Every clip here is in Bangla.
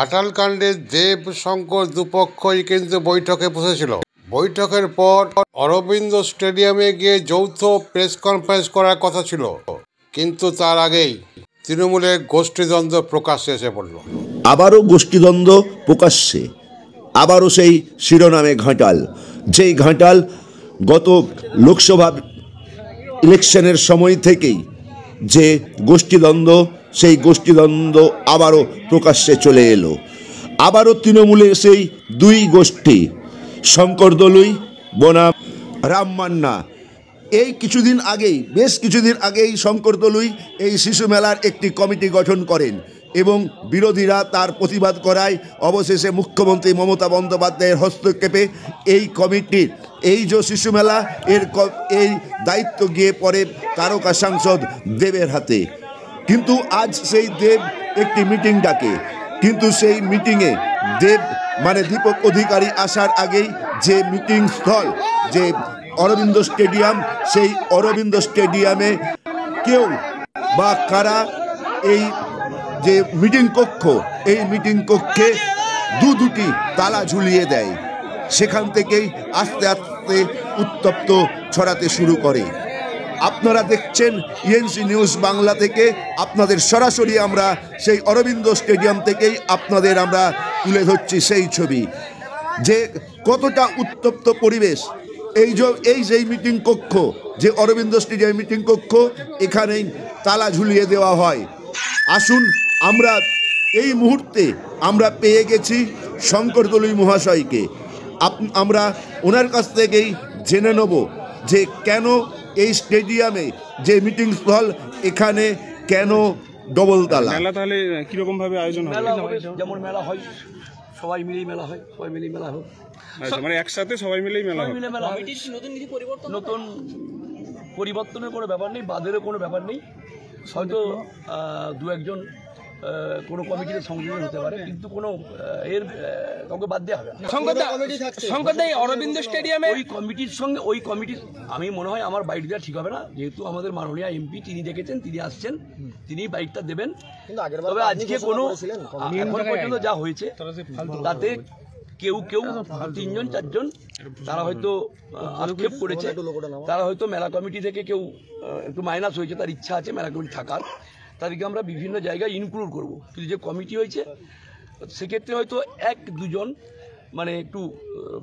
ঘাটাল কাণ্ডে দেব শঙ্কর দুপক্ষই কিন্তু বৈঠকে বসেছিল। বৈঠকের পর অরবিন্দ স্টেডিয়ামে গিয়ে যৌথ প্রেস কনফারেন্স করার কথা ছিল, কিন্তু তার আগেই তৃণমূলের গোষ্ঠীদ্বন্দ্ব প্রকাশ্যে এসে পড়ল। আবারও গোষ্ঠীদ্বন্দ্ব প্রকাশ্যে, আবারও সেই শিরোনামে ঘাটাল, যেই ঘাটাল গত লোকসভা ইলেকশনের সময় থেকেই যে গোষ্ঠীদ্বন্দ্ব, সেই গোষ্ঠীদ্বন্দ্ব আবারও প্রকাশ্যে চলে এলো। আবারও তৃণমূলের সেই দুই গোষ্ঠী, শঙ্কর দলুই বনাম রাম মান্না, এই কিছুদিন আগেই, বেশ কিছুদিন আগেই শঙ্কর দলুই এই শিশু মেলার একটি কমিটি গঠন করেন এবং বিরোধীরা তার প্রতিবাদ করায় অবশেষে মুখ্যমন্ত্রী মমতা বন্দ্যোপাধ্যায়ের হস্তক্ষেপে এই কমিটির, এই যে শিশু মেলা এই দায়িত্ব গিয়ে পড়ে তারকা সাংসদ দেবের হাতে। কিন্তু আজ সেই দেব একটি মিটিং ডাকে, কিন্তু সেই মিটিংয়ে দেব মানে দীপক অধিকারী আসার আগেই যে মিটিং স্থল, যে অরবিন্দ স্টেডিয়াম, সেই অরবিন্দ স্টেডিয়ামে কেউ বা কারা এই যে মিটিং কক্ষ, এই মিটিং কক্ষে দুটি তালা ঝুলিয়ে দেয়। সেখান থেকেই আস্তে আস্তে উত্তপ্ত ছড়াতে শুরু করে। আপনারা দেখছেন ইএনসি নিউজ বাংলা থেকে, আপনাদের সরাসরি আমরা সেই অরবিন্দ স্টেডিয়াম থেকেই আপনাদের আমরা তুলে ধরছি সেই ছবি, যে কতটা উত্তপ্ত পরিবেশ। এই যে মিটিং কক্ষ, যে অরবিন্দ স্টেডিয়াম মিটিং কক্ষ, এখানেই তালা ঝুলিয়ে দেওয়া হয়। আসুন আমরা এই মুহূর্তে আমরা পেয়ে গেছি শঙ্কর দলুই মহাশয়কে। আমরা ওনার কাছ থেকেই জেনে নেব যে কেন এই স্টেডিয়ামে যে মিটিং স্থল, এখানে কেন ডবল তালা। মেলা তাহলে কিরকম ভাবে আয়োজন হবে? যেমন মেলা হয়, সবাই মিলেই মেলা হয়, সবাই মিলেই মেলা হোক। আচ্ছা, মানে একসাথে সবাই মিলেই মেলা হবে। নতুন পরিবর্তনের কোনো ব্যাপার নেই, বাদেরও কোনো ব্যাপার নেই। হয়তো দু একজন কোনো কমিটিতে সংযোজন হতে পারে, কিন্তু কোনো এর কাউকে বাদ দেওয়া হবে না। শঙ্করদা অরবিন্দ স্টেডিয়ামে ওই কমিটির সঙ্গে, ওই কমিটির আমি মনে হয় আমার বাইট দেওয়া ঠিক হবে না, যেহেতু আমাদের মাননীয় এমপি তিনি দেখেছেন, তিনি আসছেন, তিনি বাইটটা দেবেন। তবে আজকে কোনো এখন পর্যন্ত যা হয়েছে তাতে কেউ তিনজন চারজন তারা হয়তো আক্ষেপ করেছে, তারা হয়তো মেলা কমিটি থেকে কেউ একটু মাইনাস হয়েছে, তার ইচ্ছা আছে মেলা কমিটি থাকার, তাদেরকে আমরা বিভিন্ন জায়গায় ইনক্লুড করব। কিন্তু যে কমিটি হয়েছে সেক্ষেত্রে হয়তো এক দুজন মানে একটু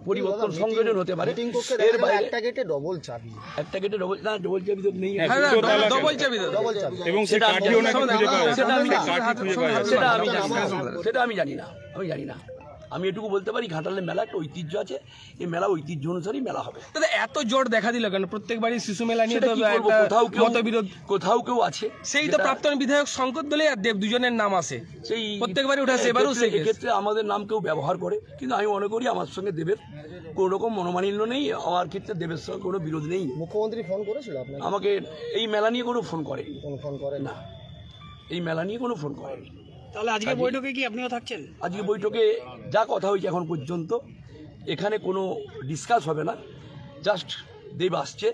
পরিবর্তন সংযোজন হতে পারে। এর বাইরে একটা গেটে ডবল চাবি তো নেই, সেটা আমি জানি না। আমি এটুকু বলতে পারি, ঘাটালের মেলা একটা ঐতিহ্য আছে, এই মেলা ঐতিহ্য অনুসারেই মেলা হবে। এত জোর দেখা দিল কেন? প্রত্যেকবারই শিশু মেলা নিয়ে কোথাও কেউ আছে, সেই তো প্রাক্তন বিধায়ক শঙ্কর দলে আর দেব দুজনের নাম আছে, সেই প্রত্যেকবারই উঠেছে, এবারও সেক্ষেত্রে আমাদের নাম কেউ ব্যবহার করে। কিন্তু আমি মনে করি আমার সঙ্গে দেবের কোনো রকম মনোমালিন্য নেই, আমার ক্ষেত্রে দেবের সঙ্গে কোনো বিরোধ নেই। মুখ্যমন্ত্রী ফোন করেছিল আমাকে এই মেলা নিয়ে কোনো ফোন করে না, এই মেলা নিয়ে কোনো ফোন করেনি। তাহলে আজকে বৈঠকে কি আপনিও থাকছেন? আজকে বৈঠকে যা কথা হয়েছে এখন পর্যন্ত এখানে কোনো ডিসকাস হবে না, জাস্ট দেব আসছে,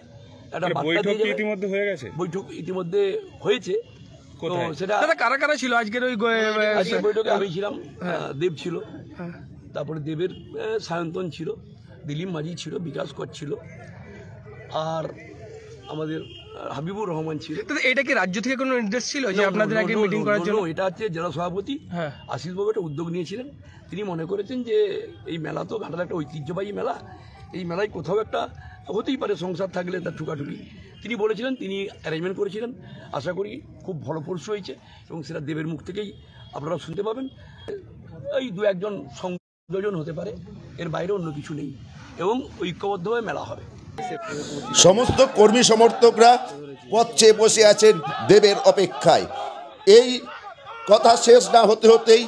একটা বার্তা দিয়ে যাবে। ইতিমধ্যে হয়ে গেছে বৈঠক, ইতিমধ্যে হয়েছে। সেটা কারা কারা ছিল আজকের ওই বৈঠকে? আমি ছিলাম, দেব ছিল, তারপরে দেবের সায়ন্তন ছিল, দিলীপ মাঝি ছিল, বিকাশ কর ছিল, আর আমাদের হাবিবুর রহমান ছিল। এটা কি রাজ্য থেকে কোনো নির্দেশ ছিল যে আপনাদের আগে মিটিং করার জন্য? এটা হচ্ছে জেলা সভাপতি আশিস বাবু একটা উদ্যোগ নিয়েছিলেন। তিনি মনে করেছেন যে এই মেলা তো ঘাটাল একটা ঐতিহ্যবাহী মেলা, এই মেলায় কোথাও একটা হতেই পারে সংসার থাকলে তার ঠুকাঠুকি। তিনি বলেছিলেন, তিনি অ্যারেঞ্জমেন্ট করেছিলেন। আশা করি খুব ফলপ্রসূ হয়েছে এবং সেটা দেবের মুখ থেকেই আপনারা শুনতে পাবেন। এই দু একজন সংযোজন হতে পারে, এর বাইরে অন্য কিছু নেই, এবং ঐক্যবদ্ধভাবে মেলা হবে। সমস্ত কর্মী সমর্থকরা পথ চেয়ে বসে আছেন দেবের অপেক্ষায়। এই কথা শেষ না হতেই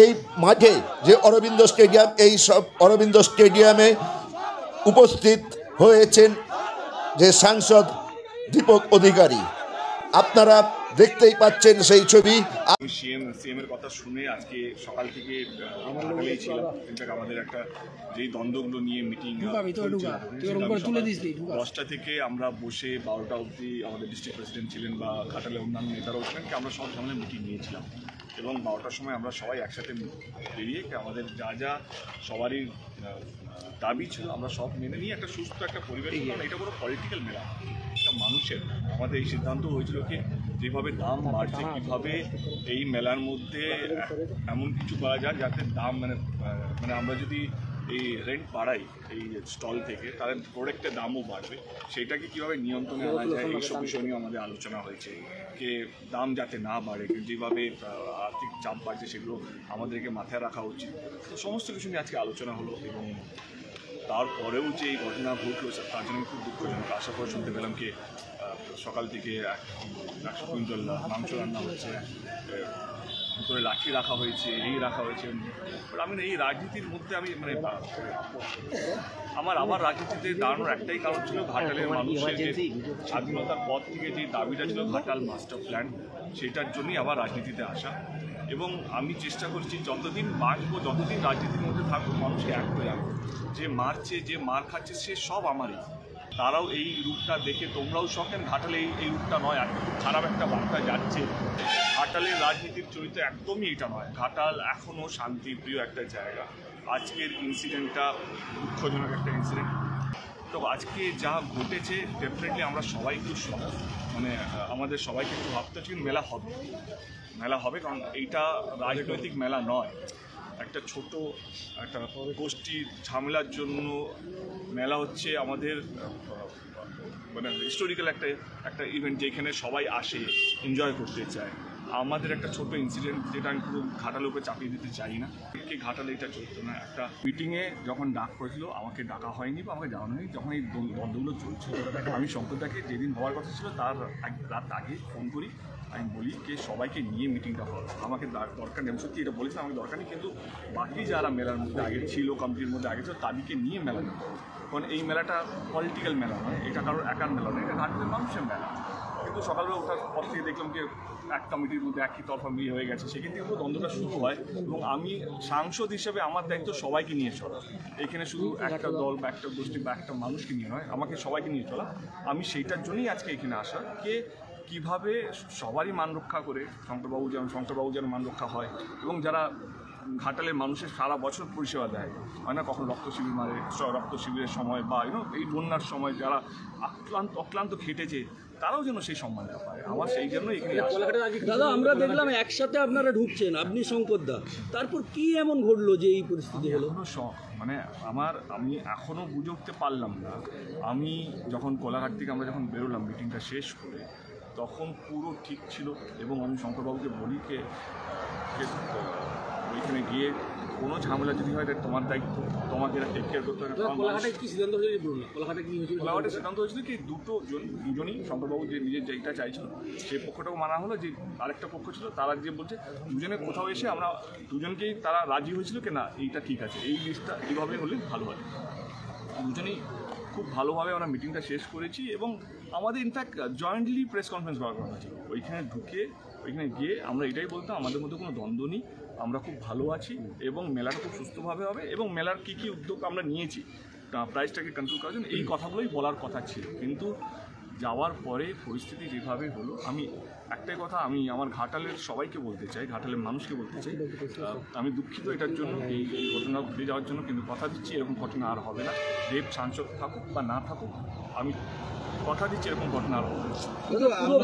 এই মাঠে যে অরবিন্দ স্টেডিয়াম, এই সব অরবিন্দ স্টেডিয়ামে উপস্থিত হয়েছেন যে সাংসদ দীপক অধিকারী। আপনারা দেখতেই পাচ্ছেন সেই ছবি। সিএম এর কথা শুনে আজকে সকাল থেকে ঘাটালেই ছিলাম। আমাদের একটা যেই দ্বন্দ্বগুলো নিয়ে মিটিং 10টা থেকে আমরা বসে 12টা অবধি আমাদের ডিস্ট্রিক্ট প্রেসিডেন্ট ছিলেন বা ঘাটালের অন্যান্য নেতারাও ছিলেন, আমরা সব সামনে মিটিং নিয়েছিলাম এবং 12টার সময় আমরা সবাই একসাথে বেরিয়ে আমাদের যা যা সবারই দাবি ছিল আমরা সব মেনে নিয়ে একটা সুস্থ একটা পরিবেশ, কারণ এটা কোনো পলিটিক্যাল মেলা, একটা মানুষের। আমাদের এই সিদ্ধান্ত হয়েছিল কি যেভাবে দাম বাড়ছে কীভাবে এই মেলার মধ্যে এমন কিছু করা যায় যাতে দাম মানে আমরা যদি এই রেন্ট বাড়াই এই স্টল থেকে, তাহলে প্রোডাক্টের দামও বাড়বে, সেটাকে কীভাবে নিয়ন্ত্রণে আনা যায় এইসব বিষয় নিয়ে আমাদের আলোচনা হয়েছে। যে দাম যাতে না বাড়ে, যেভাবে আর্থিক চাপ বাড়ছে সেগুলো আমাদেরকে মাথায় রাখা উচিত। তো সমস্ত কিছু নিয়ে আজকে আলোচনা হলো এবং তারপরেও যে এই ঘটনা ঘটলো তার জন্য খুব দুঃখজনক। আশা করে শুনতে পেলাম কি সকাল থেকে 100 কুইন্টাল মাংস রান্না হচ্ছে, করে লাঠি রাখা হয়েছে, এই রাখা হয়েছে। আমি এই রাজনীতির মধ্যে আমি আমার রাজনীতিতে দাঁড়ানোর একটাই কারণ ছিল, ঘাটালের মানুষের যে স্বাধীনতার পর থেকে যে দাবিটা ছিল ঘাটাল মাস্টার প্ল্যান, সেটার জন্যই আবার রাজনীতিতে আসা। এবং আমি চেষ্টা করছি যতদিন বাঁচবো, যতদিন রাজনীতির মধ্যে থাকবো, মানুষকে এক করে রাখবো। যে মারছে, যে মার খাচ্ছে, সে সব আমারই। তারাও এই রূপটা দেখে তোমরাও শখেন। ঘাটালে এই রূপটা নয়, খুব খারাপ একটা বার্তা যাচ্ছে। ঘাটালের রাজনীতির চরিত্র একদমই এটা নয়। ঘাটাল এখনও শান্তিপ্রিয় একটা জায়গা। আজকের ইনসিডেন্টটা দুঃখজনক একটা ইনসিডেন্ট। তো আজকে যা ঘটেছে ডেফিনেটলি আমরা সবাই একটু আমাদের সবাইকে একটু ভাবতে হচ্ছে মেলা হবে, কারণ এইটা রাজনৈতিক মেলা নয়। একটা ছোট একটা গোষ্ঠীর ঝামেলার জন্য মেলা হচ্ছে আমাদের হিস্টোরিক্যাল একটা ইভেন্ট, যেখানে সবাই আসে এনজয় করতে চায়। আমাদের একটা ছোট ইনসিডেন্ট যেটা আমি পুরো ঘাটালের উপরে চাপিয়ে দিতে চাই না, কি ঘাটালে এটা চলতো না। একটা মিটিংয়ে যখন ডাক করেছিল আমাকে ডাকা হয়নি বা আমাকে জানানো হয়নি। যখন এই দ্বন্দ্বগুলো চলছিল আমি শঙ্করদাকে যেদিন হওয়ার কথা ছিল তার রাত আগে ফোন করি, আমি বলি যে সবাইকে নিয়ে মিটিংটা হওয়ার আমাকে দরকার নেই। আমি সত্যি এটা বলেছিলাম আমাকে দরকার নেই, কিন্তু বাকি যারা মেলার মধ্যে আগে ছিল, কমিটির মধ্যে আগে ছিল, তাদেরকে নিয়ে মেলা নেব। কারণ এই মেলাটা পলিটিক্যাল মেলা নয়, এটা কারোর একার মেলা নয়, এটা ঘাটালের মানুষের মেলা। কিন্তু সকালবেলা ওঠার পর থেকে দেখলাম যে এক কমিটির মধ্যে একই তরফা মিলিয়ে হয়ে গেছে, সেখান থেকে পুরো দ্বন্দ্বটা শুরু হয়। এবং আমি সাংসদ হিসেবে আমার দায়িত্ব সবাইকে নিয়ে চলা। এখানে শুধু একটা দল বা একটা গোষ্ঠী বা একটা মানুষকে নিয়ে নয়, আমাকে সবাইকে নিয়ে চলা। আমি সেইটার জন্যই আজকে এখানে আসা, কে কীভাবে সবারই মান রক্ষা করে শঙ্করবাবু যেন মান রক্ষা হয়, এবং যারা ঘাটালের মানুষের সারা বছর পরিষেবা দেয়, হয় না, কখনো রক্ত শিবিরের সময় বা এই বন্যার সময় যারা অক্লান্ত খেটেছে, তারাও যেন সেই সম্মানটা পায়। আমার সেই জন্য এখানে দাদা আমরা দেখলাম একসাথে আপনারা ঢুকছেন, আপনি শঙ্করদা, তারপর কি এমন ঘটলো যে এই পরিস্থিতি হলো? শখ আমি এখনও বুঝে উঠতে পারলাম না। আমি যখন কোলাঘাট থেকে আমরা যখন বেরোলাম মিটিংটা শেষ করে, তখন পুরো ঠিক ছিল। এবং আমি শঙ্করবাবুকে বলি যে ওইখানে গিয়ে কোনো ঝামেলা যদি হয় এটা তোমার দায়িত্ব, তোমাকে এটা টেক কেয়ার করতে হবে। কোলাঘাটে সিদ্ধান্ত হয়েছিল কি দুজনই শঙ্করবাবু যে নিজের যেটা চাইছিল সেই পক্ষটাও মানা হলো, যে আরেকটা পক্ষ ছিল তারা যে বলছে দুজনে কোথাও এসে আমরা দুজনকেই তারা রাজি হয়েছিল কি না এইটা ঠিক আছে, এই জিনিসটা এইভাবে হলে ভালো হয়। দুজনেই খুব ভালোভাবে আমরা মিটিংটা শেষ করেছি এবং আমাদের ইনফ্যাক্ট জয়েন্টলি প্রেস কনফারেন্স করা হয়েছিল। ওইখানে গিয়ে আমরা এটাই বলতাম আমাদের মধ্যে কোনো দ্বন্দ্ব নেই, আমরা খুব ভালো আছি এবং মেলাটা খুব সুস্থভাবে হবে এবং মেলার কী কী উদ্যোগ আমরা নিয়েছি প্রাইসটাকে কন্ট্রোল করার জন্য, এই কথাগুলোই বলার কথা ছিল। কিন্তু যাওয়ার পরে পরিস্থিতি যেভাবে হলো, আমি একটাই কথা আমি আমার ঘাটালের সবাইকে বলতে চাই, ঘাটালের মানুষকে বলতে চাই, আমি দুঃখিত এটার জন্য, এই ঘটনা ঘটে যাওয়ার জন্য। কিন্তু কথা দিচ্ছি এরকম ঘটনা আর হবে না। রেপ সাংসদ থাকুক বা না থাকুক, আমি কথা দিচ্ছি এরকম ঘটনা আর হবে না।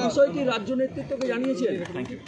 বিষয়টি রাজ্য নেতৃত্বকে জানিয়েছে। Thank you.